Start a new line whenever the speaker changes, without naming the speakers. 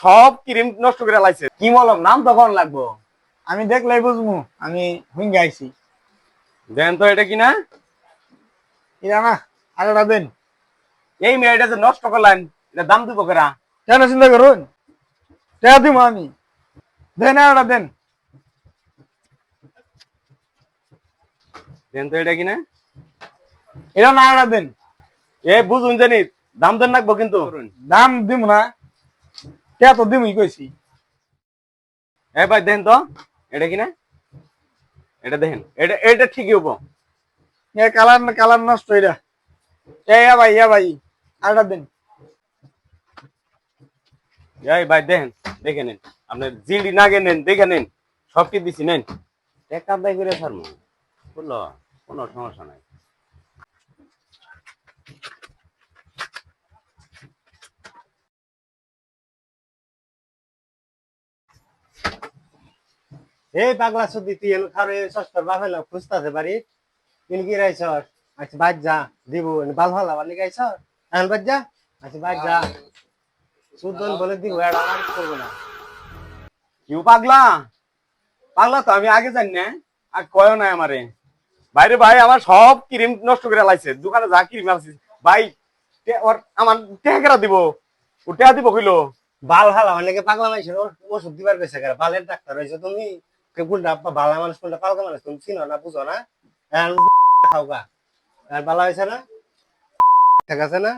সব ক্রিম নষ্ট করে লাইছে। কি মলম নাম তখন লাগবো?
আমি দেখলেই বুঝবো আমি হুইঙ্গে আইছি।
দেন তো এটা কি না?
এটা না আরেকটা দেন।
এই মেয়েটা যে নষ্ট করলেন, এটা দাম দিব কেরা?
কেন চিন্তা করুন, টাকা দিব আমি। দেন আরেকটা দেন।
দেন তো এটা কি না?
এটা না আরেকটা দেন।
এ বুঝুন জানি দাম দেন রাখবো কিন্তু।
দাম দিব না, টাকা তো দিমই কইছি।
এ ভাই দেন তো এটা কি না? এটা দেখেন, এটা এটা ঠিকই হবো।
এ কালার কালার নষ্ট এটা। ভাই ভাই আরেকটা দেন।
এই ভাই দেখেন, দেখে নেন, আপনি জিডি না নেন দেখে নেন, সব কি দিছি নেন, টেকা দায় করে ছাড়বো, বুঝলো? কোনো সমস্যা নাই।
এই পাগলা সুদি তুই এলো খারে সস্তার বাফেলা খুঁজতাছে বাড়ি তুই কি রাইছ? আচ্ছা বাদ যা দিব বাল ভালা বালি গাইছ এখন বাদ যা। আচ্ছা বাদ যা সুদন বলে দিব এটা আমার করবো না।
কিউ পাগলা? পাগলা তো আমি আগে জানি না, আর কয়ও নাই আমারে। বাইরে ভাই আমার সব ক্রিম নষ্ট করে লাইছে, দোকানে যা ক্রিম আছে ভাই, ওর আমার টেকা দিব, ও টেকা দিব কইলো।
বাল ভালা অনেকে পাগলা মাইছে ওষুধ দিবার গেছে কারা বালের ডাক্তার হয়েছে তুমি। কোনটা ভালা মানুষ কোনটা পাগলা মানুষ তুমি চিনো না বুঝো না। এখন খাও গা আর বালা হয়েছে না ঠিক আছে না।